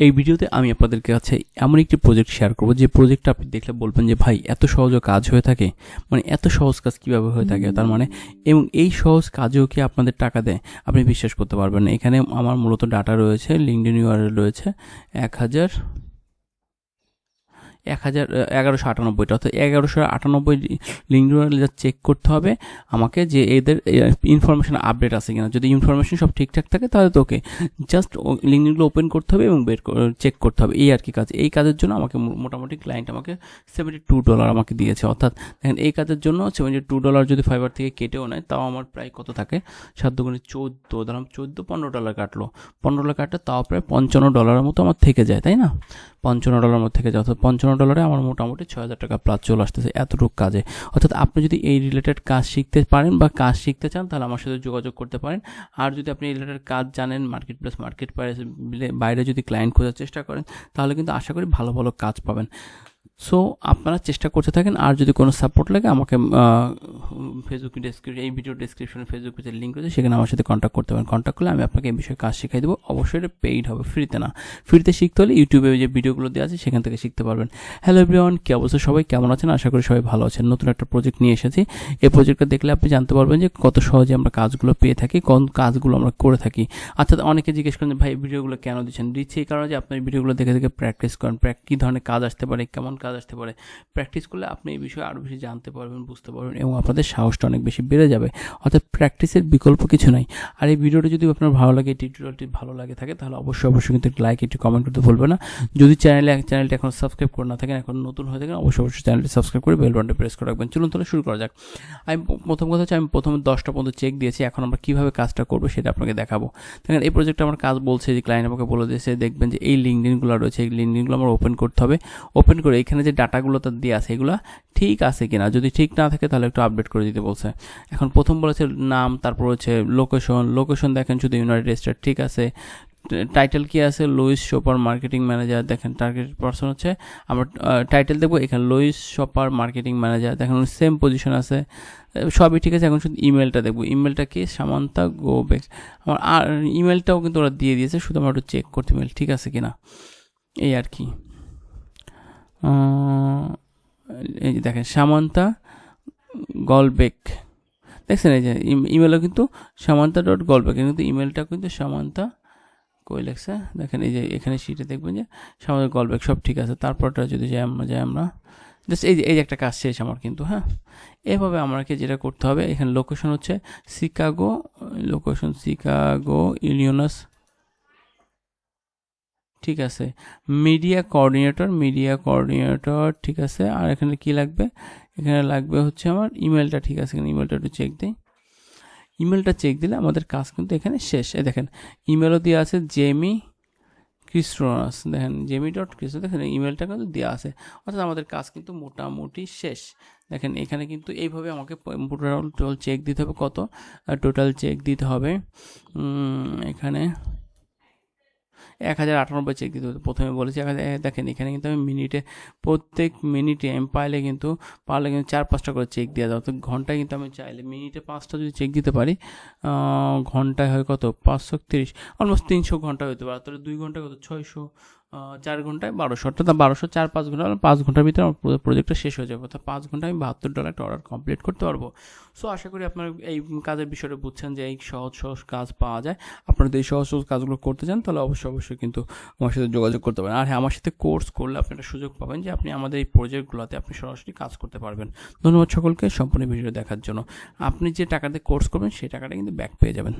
এই ভিডিওতে আমি আপনাদের কাছে এমন একটি প্রজেক্ট শেয়ার করব যে প্রজেক্টটা আপনি দেখলে বলবেন যে ভাই এত সহজ কাজ হয়ে থাকে, মানে এত সহজ কাজ কীভাবে হয়ে থাকে তার মানে, এবং এই সহজ কাজেও কি আপনাদের টাকা দেয় আপনি বিশ্বাস করতে পারবেন না। এখানে আমার মূলত ডাটা রয়েছে, লিঙ্কডইন ইউআরএল রয়েছে 1198টা, অর্থাৎ 1198 লিঙ্ক যা চেক করতে হবে আমাকে যে এদের ইনফরমেশন আপডেট আছে কিনা। যদি ইনফরমেশন সব ঠিকঠাক থাকে তাহলে তো ওকে, জাস্ট লিঙ্কগুলো ওপেন করতে হবে এবং চেক করতে হবে, এই আর কি কাজ। এই কাজের জন্য আমাকে মোটামুটি ক্লায়েন্ট আমাকে $72 আমাকে দিয়েছে। অর্থাৎ দেখেন এই কাজের জন্য $72 যদি ফাইবার থেকে কেটেও নেয় তাও আমার প্রায় কত থাকে, 7 দুগুণে 14, ধরলাম 14, $15 কাটলো, $15 কাটলে তাও প্রায় $55 মতো আমার থেকে যায়, তাই না? $55 মতো থেকে যায়, অর্থাৎ $55 আমার মোটামুটি 6,000 টাকা প্লাস চলে আসতেছে এতটুকু কাজে। অর্থাৎ আপনি যদি এই রিলেটেড কাজ শিখতে পারেন বা কাজ শিখতে চান তাহলে আমার সাথে যোগাযোগ করতে পারেন। আর যদি আপনি এই রিলেটেড কাজ জানেন, মার্কেট প্লেস বাইরে যদি ক্লায়েন্ট খোঁজার চেষ্টা করেন তাহলে কিন্তু আশা করি ভালো ভালো কাজ পাবেন। সো আপনারা চেষ্টা করতে থাকেন। আর যদি কোনো সাপোর্ট লাগে আমাকে ফেসবুক এই ভিডিও ডেসক্রিপশনে ফেসবুক পেজের লিঙ্ক রয়েছে, সেখানে আমার সাথে কন্ট্যাক্ট করতে পারেন। কন্ট্যাক্ট করলে আমি আপনাকে এই বিষয়ে কাজ শেখাই দেবো। অবশ্যই এটা পেইড হবে, ফ্রিতে না। ফ্রিতে শিখতে হলে ইউটিউবে যে ভিডিওগুলো দেওয়া আছে সেখান থেকে শিখতে পারবেন। হ্যালো এভরিওয়ান, কি অবস্থা, সবাই কেমন আছেন? আশা করি সবাই ভালো আছেন। নতুন একটা প্রজেক্ট নিয়ে এসেছি। এই প্রজেক্টটা দেখলে আপনি জানতে পারবেন যে কত সহজে আমরা কাজগুলো পেয়ে থাকি, কোন কাজগুলো আমরা করে থাকি। অর্থাৎ অনেকে জিজ্ঞেস করেন ভাই ভিডিওগুলো কেন দিচ্ছেন? দিচ্ছি এই কারণে যে আপনার ভিডিওগুলো দেখে দেখে প্র্যাকটিস করেন, কী ধরনের কাজ আসতে পারে, কেমন কাজ আসতে পারে। প্র্যাকটিস করলে আপনি এই বিষয়ে আরও বেশি জানতে পারবেন, বুঝতে পারবেন এবং আপনাদের সাহসটা অনেক বেশি বেড়ে যাবে। অর্থাৎ প্র্যাকটিসের বিকল্প কিছু নাই। আর এই ভিডিওটা যদি আপনার ভালো লাগে, এই টিউটোরিয়ালটি ভালো লাগে থাকে তাহলে অবশ্যই কিন্তু একটি লাইক, একটি কমেন্ট করতে ভুলবেন না। যদি চ্যানেলটি এখন সাবস্ক্রাইব করে না থাকেন, এখন নতুন হয়ে থাকেন, অবশ্যই চ্যানেলটি সাবস্ক্রাইব করে বেল বাটনটি প্রেস করে রাখবেন। চলুন তাহলে শুরু করা যাক। প্রথম কথা হচ্ছে আমি প্রথমে 10টা পর্যন্ত চেক দিয়েছি। এখন আমরা কীভাবে কাজটা করবো সেটা আপনাকে দেখাবো। দেখেন এই প্রজেক্টে আমার কাজ বলছে যে ক্লায়েন্ট আমাকে বলে দিয়েছে, দেখবেন যে এই লিঙ্কডিনগুলো রয়েছে, এই লিঙ্কডিনগুলো আমার ওপেন করতে হবে। ওপেন করে এখানে যে ডাটাগুলো তার দিয়ে আছে এগুলো ঠিক আছে কিনা, যদি ঠিক না থাকে তাহলে একটু আপডেট করে দিতে বলছে। এখন প্রথম বলেছে নাম, তারপর হচ্ছে লোকেশন দেখেন শুধু ইউনাইটেড স্টেট, ঠিক আছে। টাইটেল কি আছে, লুইস শপার মার্কেটিং ম্যানেজার। দেখেন টার্গেট পারসন হচ্ছে আমরা টাইটেল দেখবো এখানে লুইস শপার মার্কেটিং ম্যানেজার। দেখেন সেম পজিশন আছে, সবই ঠিক আছে। এখন শুধু ইমেলটা দেখবো, ইমেলটা কি সামান্তা গোবেক। আমার আর ইমেলটাও কিন্তু ওরা দিয়ে দিয়েছে, শুধু আমরা একটু চেক করতে ইমেল ঠিক আছে কিনা, এই আর কি। এই যে দেখেন সামান্তা গলবেক, দেখছেন এই যে ইমেলও কিন্তু সামান্তা.গলবেক, কিন্তু ইমেলটা কিন্তু সামান্তা কই লেখছে দেখেন, এই যে এখানে শিটে দেখবেন যে সামান্তা গলবেক, সব ঠিক আছে। তারপরটা যদি যাই আমরা জাস্ট এই যে একটা কাজ শেষ আমার কিন্তু। হ্যাঁ, এভাবে আমাকে যেটা করতে হবে, এখানে লোকেশন হচ্ছে শিকাগো, ইলিনয়েস, ঠিক আছে। মিডিয়া কোঅর্ডিনেটর ঠিক আছে। আর এখানে কি লাগবে, এখানে লাগবে হচ্ছে আমার ইমেলটা, ঠিক আছে। এখানে ইমেলটা একটু চেক দিই। ইমেলটা চেক দিলে আমাদের কাজ কিন্তু এখানে শেষ। দেখেন ইমেলও দেওয়া আছে জেমি ক্রিস্টোনাস, দেখেন jemi.cristo, দেখেন ইমেলটা কিন্তু দেওয়া আছে। অর্থাৎ আমাদের কাজ কিন্তু মোটামুটি শেষ। দেখেন এখানে কিন্তু এইভাবে আমাকে টোটাল চেক দিতে হবে, কত টোটাল চেক দিতে হবে এখানে 1098 চেক দিতে হবে। প্রথমে বলেছি 1000। দেখেন এখানে কিন্তু আমি প্রত্যেক মিনিটে আমি পারলে কিন্তু 4-5টা করে চেক দেওয়া যায়। তো ঘন্টায় কিন্তু আমি চাইলে মিনিটে 5টা যদি চেক দিতে পারি, ঘন্টায় হয় কত 530, অলমোস্ট 300 ঘন্টা হতে পারে। তাহলে 2 ঘন্টায় কত 600, 4 ঘন্টায় 1200, অর্থাৎ 1200 4-5 ঘন্টা, 5 ঘন্টার ভিতরে আমার প্রজেক্টটা শেষ হয়ে যাবে। অর্থাৎ 5 ঘন্টায় আমি $72 একটা অর্ডার কমপ্লিট করতে পারবো। সো আশা করি আপনারা এই কাজের বিষয়টা বুঝছেন যে এই সহজ কাজ পাওয়া যায়। আপনারা যদি এই সহজ কাজগুলো করতে চান তাহলে অবশ্যই কিন্তু আমার সাথে যোগাযোগ করতে পারেন। আর হ্যাঁ, আমার সাথে কোর্স করলে আপনি একটা সুযোগ পাবেন যে আপনি আমাদের এই প্রজেক্টগুলোতে আপনি সরাসরি কাজ করতে পারবেন। ধন্যবাদ সকলকে সম্পূর্ণ ভিডিও দেখার জন্য। আপনি যে টাকা দিয়ে কোর্স করবেন সেই টাকাটা কিন্তু ব্যাক পেয়ে যাবেন।